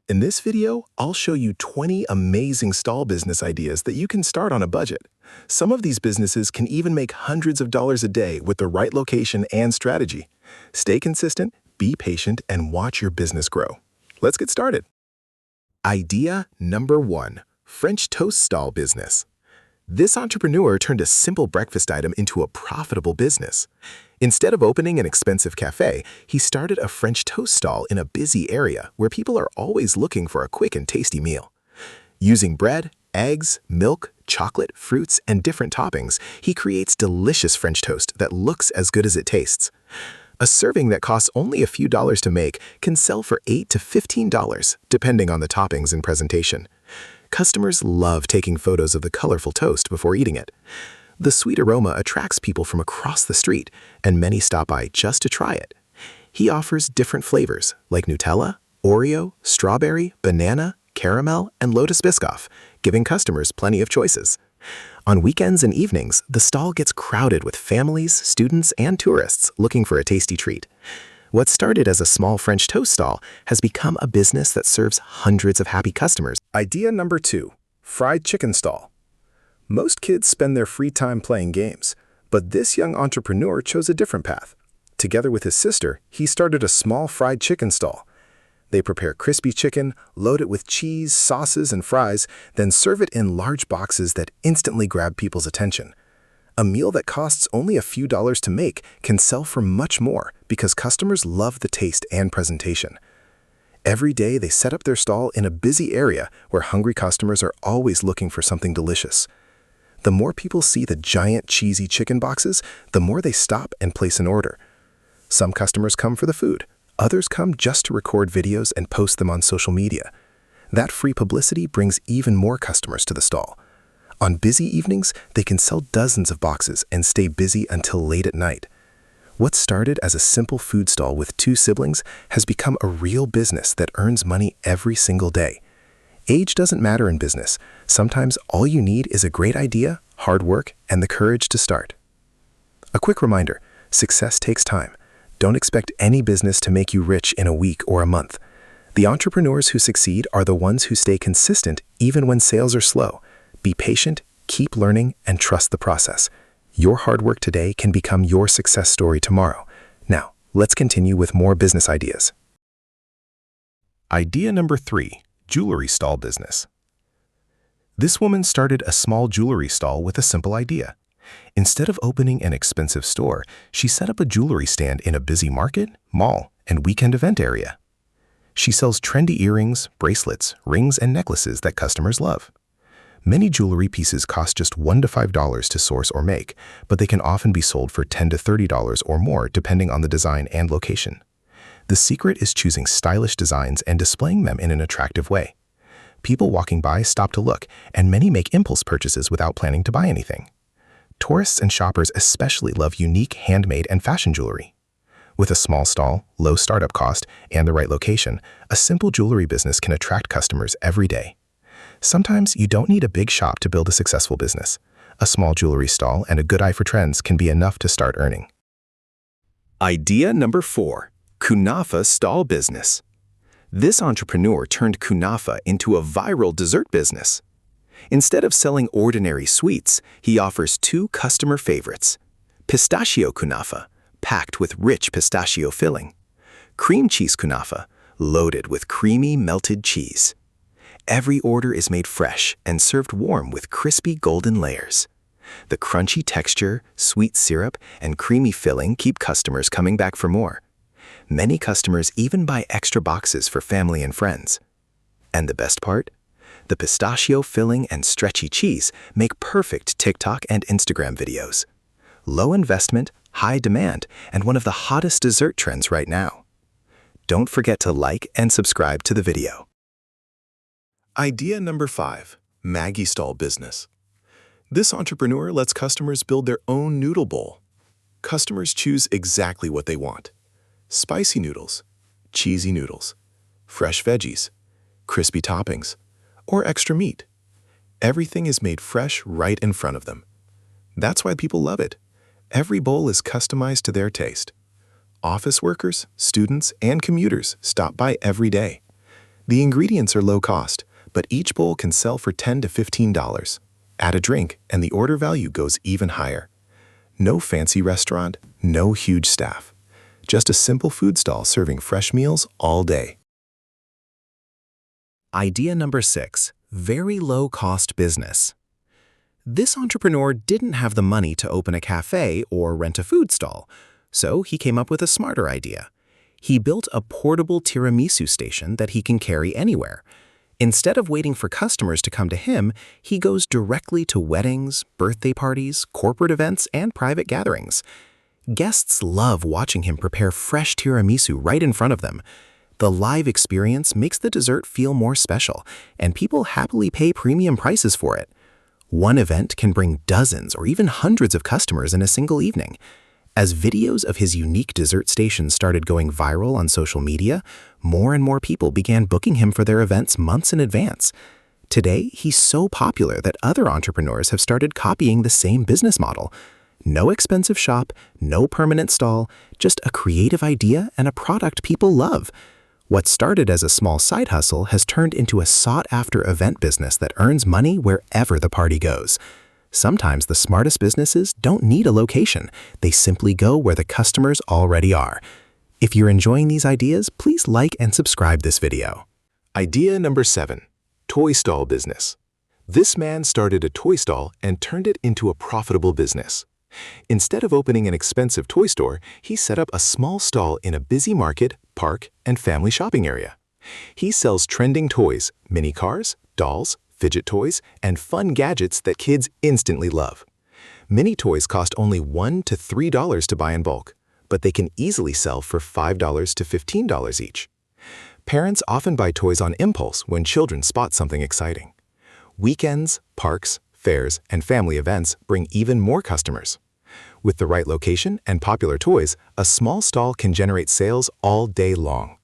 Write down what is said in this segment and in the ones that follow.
In this video, I'll show you 20 amazing stall business ideas that you can start on a budget. Some of these businesses can even make hundreds of dollars a day with the right location and strategy. Stay consistent, be patient, and watch your business grow. Let's get started. Idea number 1, French toast stall business. This entrepreneur turned a simple breakfast item into a profitable business. Instead of opening an expensive cafe, he started a French toast stall in a busy area where people are always looking for a quick and tasty meal. Using bread, eggs, milk, chocolate, fruits, and different toppings, he creates delicious French toast that looks as good as it tastes. A serving that costs only a few dollars to make can sell for $8 to $15, depending on the toppings and presentation. Customers love taking photos of the colorful toast before eating it. The sweet aroma attracts people from across the street, and many stop by just to try it. He offers different flavors like Nutella, Oreo, strawberry, banana, caramel, and Lotus Biscoff, giving customers plenty of choices. On weekends and evenings, the stall gets crowded with families, students, and tourists looking for a tasty treat. What started as a small French toast stall has become a business that serves hundreds of happy customers. Idea number 2, fried chicken stall. Most kids spend their free time playing games, but this young entrepreneur chose a different path. Together with his sister, he started a small fried chicken stall. They prepare crispy chicken, load it with cheese, sauces, and fries, then serve it in large boxes that instantly grab people's attention. A meal that costs only a few dollars to make can sell for much more because customers love the taste and presentation. Every day, they set up their stall in a busy area where hungry customers are always looking for something delicious. The more people see the giant cheesy chicken boxes, the more they stop and place an order. Some customers come for the food. Others come just to record videos and post them on social media. That free publicity brings even more customers to the stall. On busy evenings, they can sell dozens of boxes and stay busy until late at night. What started as a simple food stall with 2 siblings has become a real business that earns money every single day. Age doesn't matter in business. Sometimes all you need is a great idea, hard work, and the courage to start. A quick reminder, success takes time. Don't expect any business to make you rich in a week or a month. The entrepreneurs who succeed are the ones who stay consistent even when sales are slow. Be patient, keep learning, and trust the process. Your hard work today can become your success story tomorrow. Now, let's continue with more business ideas. Idea number 3, jewelry stall business. This woman started a small jewelry stall with a simple idea. Instead of opening an expensive store, she set up a jewelry stand in a busy market, mall, and weekend event area. She sells trendy earrings, bracelets, rings, and necklaces that customers love. Many jewelry pieces cost just $1 to $5 to source or make, but they can often be sold for $10 to $30 or more depending on the design and location. The secret is choosing stylish designs and displaying them in an attractive way. People walking by stop to look, and many make impulse purchases without planning to buy anything. Tourists and shoppers especially love unique handmade and fashion jewelry. With a small stall, low startup cost, and the right location, a simple jewelry business can attract customers every day. Sometimes you don't need a big shop to build a successful business. A small jewelry stall and a good eye for trends can be enough to start earning. Idea number 4, Kunafa stall business. This entrepreneur turned Kunafa into a viral dessert business. Instead of selling ordinary sweets, he offers 2 customer favorites: pistachio Kunafa, packed with rich pistachio filling; cream cheese Kunafa, loaded with creamy melted cheese. Every order is made fresh and served warm with crispy golden layers. The crunchy texture, sweet syrup, and creamy filling keep customers coming back for more. Many customers even buy extra boxes for family and friends. And the best part? The pistachio filling and stretchy cheese make perfect TikTok and Instagram videos. Low investment, high demand, and one of the hottest dessert trends right now. Don't forget to like and subscribe to the video. Idea number 5, Maggi stall business. This entrepreneur lets customers build their own noodle bowl. Customers choose exactly what they want: spicy noodles, cheesy noodles, fresh veggies, crispy toppings, or extra meat. Everything is made fresh right in front of them. That's why people love it. Every bowl is customized to their taste. Office workers, students, and commuters stop by every day. The ingredients are low cost, but each bowl can sell for $10 to $15. Add a drink, and the order value goes even higher. No fancy restaurant, no huge staff. Just a simple food stall serving fresh meals all day. Idea number 6, very low-cost business. This entrepreneur didn't have the money to open a cafe or rent a food stall, so he came up with a smarter idea. He built a portable tiramisu station that he can carry anywhere. Instead of waiting for customers to come to him, he goes directly to weddings, birthday parties, corporate events, and private gatherings. Guests love watching him prepare fresh tiramisu right in front of them. The live experience makes the dessert feel more special, and people happily pay premium prices for it. One event can bring dozens or even hundreds of customers in a single evening. As videos of his unique dessert station started going viral on social media, more and more people began booking him for their events months in advance. Today, he's so popular that other entrepreneurs have started copying the same business model. No expensive shop, no permanent stall, just a creative idea and a product people love. What started as a small side hustle has turned into a sought-after event business that earns money wherever the party goes. Sometimes the smartest businesses don't need a location. They simply go where the customers already are. If you're enjoying these ideas, please like and subscribe this video. Idea number 7, toy stall business. This man started a toy stall and turned it into a profitable business. Instead of opening an expensive toy store, he set up a small stall in a busy market, park, and family shopping area. He sells trending toys, mini cars, dolls, fidget toys, and fun gadgets that kids instantly love. Mini toys cost only $1 to $3 to buy in bulk, but they can easily sell for $5 to $15 each. Parents often buy toys on impulse when children spot something exciting. Weekends, parks, fairs, and family events bring even more customers. With the right location and popular toys, a small stall can generate sales all day long.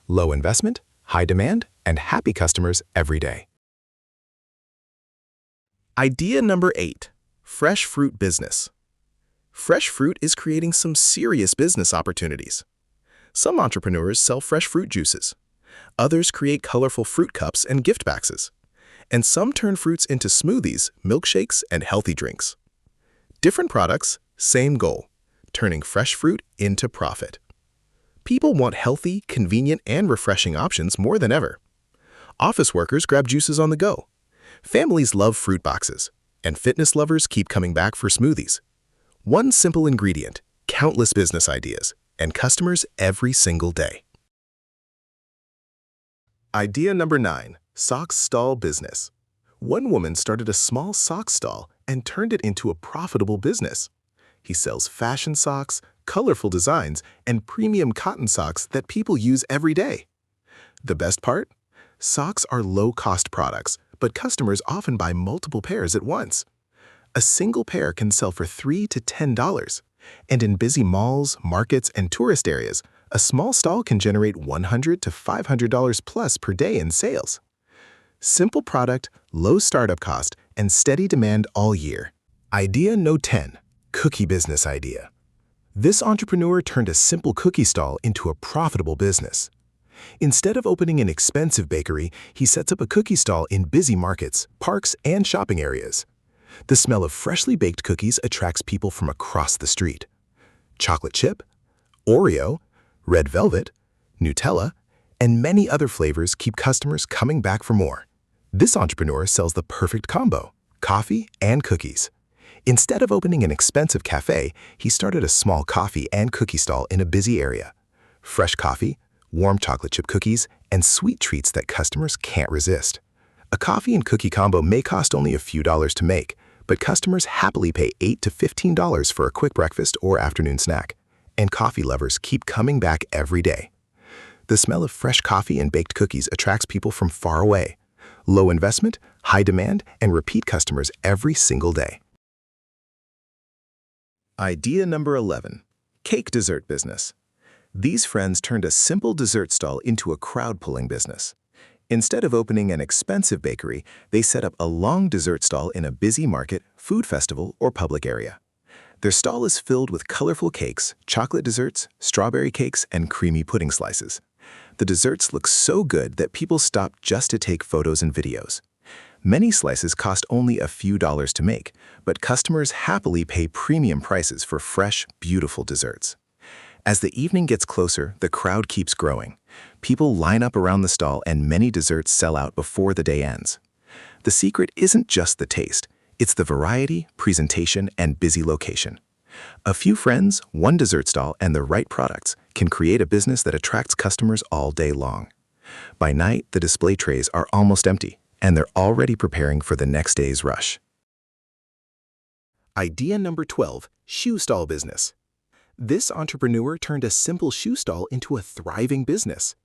Low investment, high demand, and happy customers every day. Idea number 8, fresh fruit business. Fresh fruit is creating some serious business opportunities. Some entrepreneurs sell fresh fruit juices. Others create colorful fruit cups and gift boxes. And some turn fruits into smoothies, milkshakes, and healthy drinks. Different products, same goal, turning fresh fruit into profit. People want healthy, convenient, and refreshing options more than ever. Office workers grab juices on the go. Families love fruit boxes, and fitness lovers keep coming back for smoothies. One simple ingredient, countless business ideas, and customers every single day. Idea number 9, socks stall business. One woman started a small sock stall and turned it into a profitable business. He sells fashion socks, colorful designs, and premium cotton socks that people use every day. The best part? Socks are low-cost products, but customers often buy multiple pairs at once. A single pair can sell for $3 to $10, and in busy malls, markets, and tourist areas, a small stall can generate $100 to $500 plus per day in sales. Simple product, low startup cost, and steady demand all year. Idea no 10, cookie business idea. This entrepreneur turned a simple cookie stall into a profitable business. Instead of opening an expensive bakery, he sets up a cookie stall in busy markets, parks, and shopping areas. The smell of freshly baked cookies attracts people from across the street. Chocolate chip, Oreo, red velvet, Nutella, and many other flavors keep customers coming back for more. This entrepreneur sells the perfect combo, coffee and cookies. Instead of opening an expensive cafe, he started a small coffee and cookie stall in a busy area. Fresh coffee, warm chocolate chip cookies, and sweet treats that customers can't resist. A coffee and cookie combo may cost only a few dollars to make, but customers happily pay $8 to $15 for a quick breakfast or afternoon snack, and coffee lovers keep coming back every day. The smell of fresh coffee and baked cookies attracts people from far away. Low investment, high demand, and repeat customers every single day. Idea number 11, cake dessert business. These friends turned a simple dessert stall into a crowd-pulling business. Instead of opening an expensive bakery, they set up a long dessert stall in a busy market, food festival, or public area. Their stall is filled with colorful cakes, chocolate desserts, strawberry cakes, and creamy pudding slices. The desserts look so good that people stop just to take photos and videos. Many slices cost only a few dollars to make, but customers happily pay premium prices for fresh, beautiful desserts. As the evening gets closer, the crowd keeps growing. People line up around the stall and many desserts sell out before the day ends. The secret isn't just the taste, it's the variety, presentation, and busy location. A few friends, one dessert stall, and the right products can create a business that attracts customers all day long. By night, the display trays are almost empty, and they're already preparing for the next day's rush. Idea number 12, shoe stall business. This entrepreneur turned a simple shoe stall into a thriving business.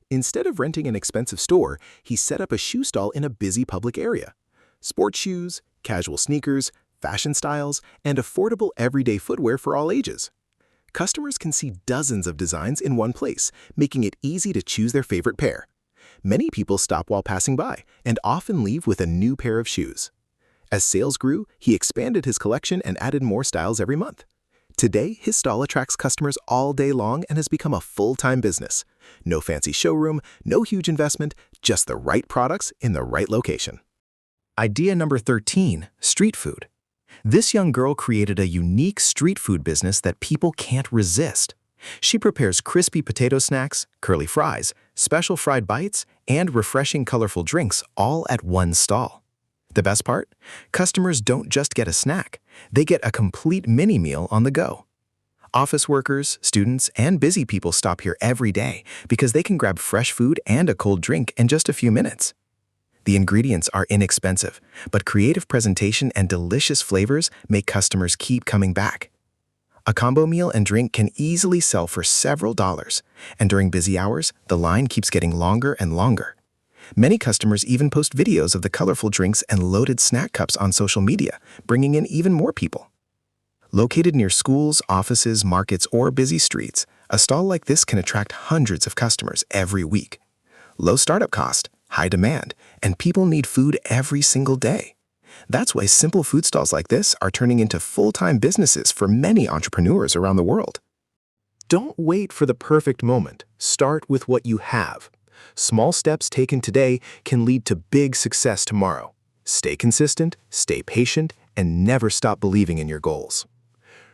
Instead of renting an expensive store, he set up a shoe stall in a busy public area. Sports shoes, casual sneakers, fashion styles, and affordable everyday footwear for all ages. Customers can see dozens of designs in one place, making it easy to choose their favorite pair. Many people stop while passing by and often leave with a new pair of shoes. As sales grew, he expanded his collection and added more styles every month. Today, his stall attracts customers all day long and has become a full-time business. No fancy showroom, no huge investment, just the right products in the right location. Idea number 13, street food. This young girl created a unique street food business that people can't resist. She prepares crispy potato snacks, curly fries, special fried bites, and refreshing colorful drinks all at one stall. The best part? Customers don't just get a snack, they get a complete mini meal on the go. Office workers, students, and busy people stop here every day because they can grab fresh food and a cold drink in just a few minutes. The ingredients are inexpensive, but creative presentation and delicious flavors make customers keep coming back. A combo meal and drink can easily sell for several dollars, and during busy hours, the line keeps getting longer and longer. Many customers even post videos of the colorful drinks and loaded snack cups on social media, bringing in even more people. Located near schools, offices, markets, or busy streets, a stall like this can attract hundreds of customers every week. Low startup cost, high demand, and people need food every single day. That's why simple food stalls like this are turning into full-time businesses for many entrepreneurs around the world. Don't wait for the perfect moment. Start with what you have. Small steps taken today can lead to big success tomorrow. Stay consistent, stay patient, and never stop believing in your goals.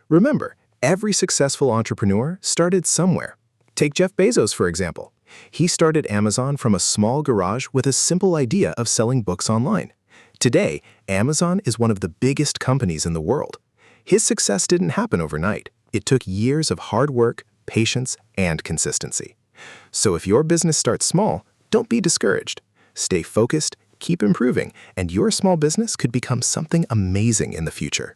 Remember, every successful entrepreneur started somewhere. Take Jeff Bezos, for example. He started Amazon from a small garage with a simple idea of selling books online. Today, Amazon is one of the biggest companies in the world. His success didn't happen overnight. It took years of hard work, patience, and consistency. So if your business starts small, don't be discouraged. Stay focused, keep improving, and your small business could become something amazing in the future.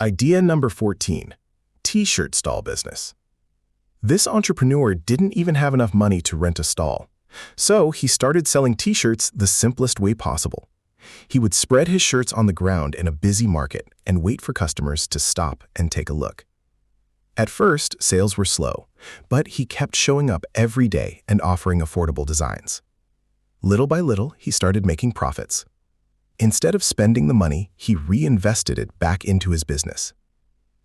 Idea number 14, T-shirt stall business. This entrepreneur didn't even have enough money to rent a stall. So he started selling T-shirts the simplest way possible. He would spread his shirts on the ground in a busy market and wait for customers to stop and take a look. At first, sales were slow, but he kept showing up every day and offering affordable designs. Little by little, he started making profits. Instead of spending the money, he reinvested it back into his business.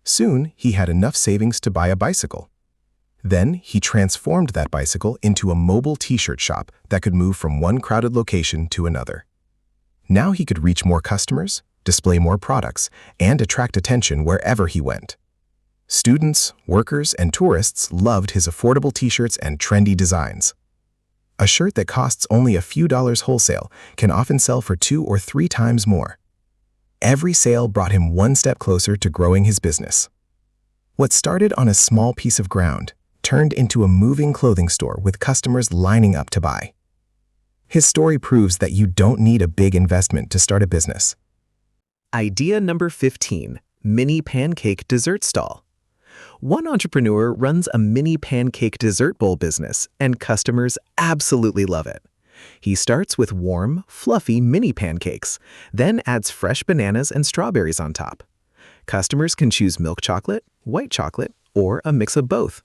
Soon, he had enough savings to buy a bicycle. Then, he transformed that bicycle into a mobile T-shirt shop that could move from one crowded location to another. Now he could reach more customers, display more products, and attract attention wherever he went. Students, workers, and tourists loved his affordable T-shirts and trendy designs. A shirt that costs only a few dollars wholesale can often sell for 2 or 3 times more. Every sale brought him one step closer to growing his business. What started on a small piece of ground turned into a moving clothing store with customers lining up to buy. His story proves that you don't need a big investment to start a business. Idea number 15, mini pancake dessert stall. One entrepreneur runs a mini pancake dessert bowl business, and customers absolutely love it. He starts with warm, fluffy mini pancakes, then adds fresh bananas and strawberries on top. Customers can choose milk chocolate, white chocolate, or a mix of both.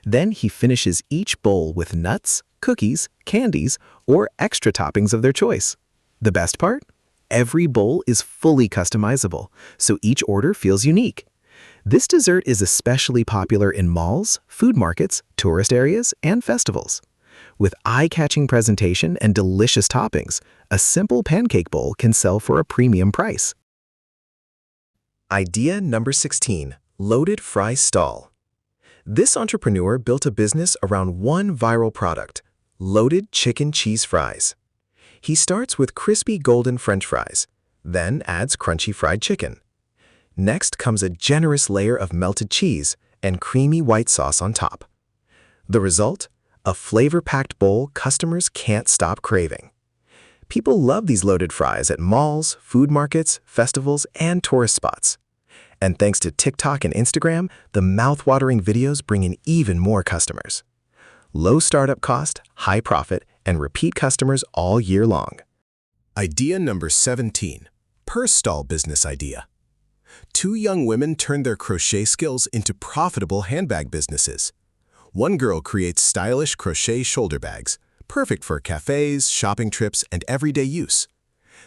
Then he finishes each bowl with nuts, cookies, candies, or extra toppings of their choice. The best part? Every bowl is fully customizable, so each order feels unique. This dessert is especially popular in malls, food markets, tourist areas, and festivals. With eye-catching presentation and delicious toppings, a simple pancake bowl can sell for a premium price. Idea number 16, loaded fry stall. This entrepreneur built a business around one viral product, loaded chicken cheese fries. He starts with crispy golden French fries, then adds crunchy fried chicken. Next comes a generous layer of melted cheese and creamy white sauce on top. The result? A flavor-packed bowl customers can't stop craving. People love these loaded fries at malls, food markets, festivals, and tourist spots. And thanks to TikTok and Instagram, the mouth-watering videos bring in even more customers. Low startup cost, high profit, and repeat customers all year long. Idea number 17, purse stall business idea. Two young women turned their crochet skills into profitable handbag businesses. One girl creates stylish crochet shoulder bags, perfect for cafes, shopping trips, and everyday use.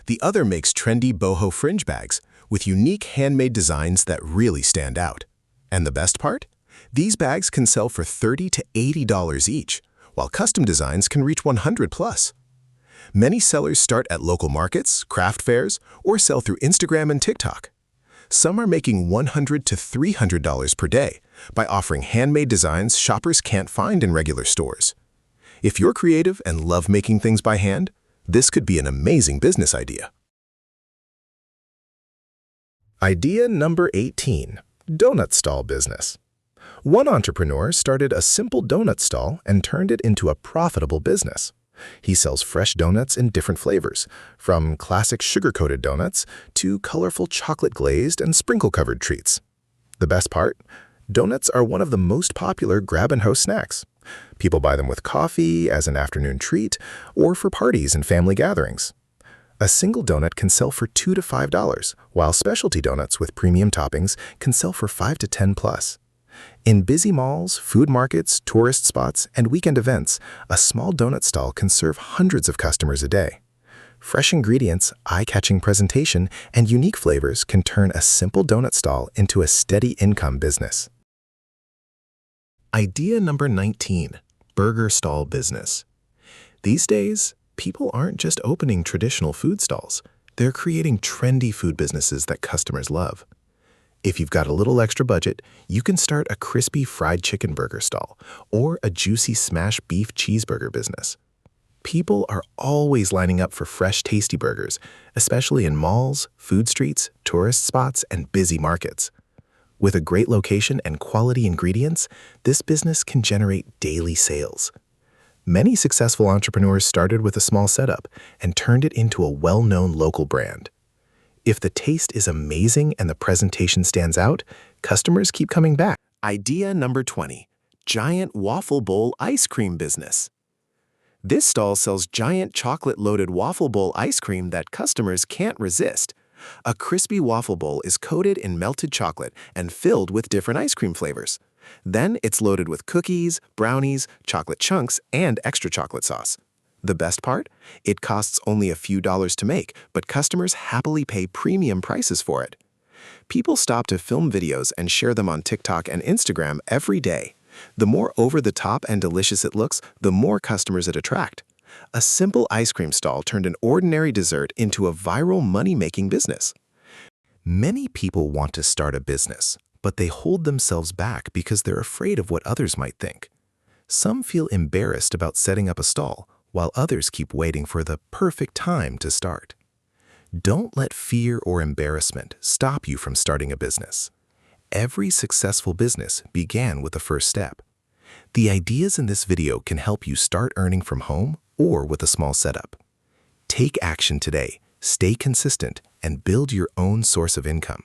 The other makes trendy boho fringe bags with unique handmade designs that really stand out. And the best part? These bags can sell for $30 to $80 each, while custom designs can reach $100 plus. Many sellers start at local markets, craft fairs, or sell through Instagram and TikTok. Some are making $100 to $300 per day by offering handmade designs shoppers can't find in regular stores. If you're creative and love making things by hand, this could be an amazing business idea. Idea number 18, donut stall business. One entrepreneur started a simple donut stall and turned it into a profitable business. He sells fresh donuts in different flavors, from classic sugar-coated donuts to colorful chocolate-glazed and sprinkle-covered treats. The best part? Donuts are one of the most popular grab-and-host snacks. People buy them with coffee, as an afternoon treat, or for parties and family gatherings. A single donut can sell for $2 to $5, while specialty donuts with premium toppings can sell for $5 to $10 plus. In busy malls, food markets, tourist spots, and weekend events, a small donut stall can serve hundreds of customers a day. Fresh ingredients, eye-catching presentation, and unique flavors can turn a simple donut stall into a steady income business. Idea number 19, burger stall business. These days, people aren't just opening traditional food stalls. They're creating trendy food businesses that customers love. If you've got a little extra budget, you can start a crispy fried chicken burger stall or a juicy smash beef cheeseburger business. People are always lining up for fresh, tasty burgers, especially in malls, food streets, tourist spots, and busy markets. With a great location and quality ingredients, this business can generate daily sales. Many successful entrepreneurs started with a small setup and turned it into a well-known local brand. If the taste is amazing and the presentation stands out, customers keep coming back. Idea number 20, giant waffle bowl ice cream business. This stall sells giant chocolate-loaded waffle bowl ice cream that customers can't resist. A crispy waffle bowl is coated in melted chocolate and filled with different ice cream flavors. Then it's loaded with cookies, brownies, chocolate chunks, and extra chocolate sauce. The best part? It costs only a few dollars to make, but customers happily pay premium prices for it. People stop to film videos and share them on TikTok and Instagram every day. The more over-the-top and delicious it looks, the more customers it attracts. A simple ice cream stall turned an ordinary dessert into a viral money-making business. Many people want to start a business, but they hold themselves back because they're afraid of what others might think. Some feel embarrassed about setting up a stall, while others keep waiting for the perfect time to start. Don't let fear or embarrassment stop you from starting a business. Every successful business began with the first step. The ideas in this video can help you start earning from home or with a small setup. Take action today, stay consistent, and build your own source of income.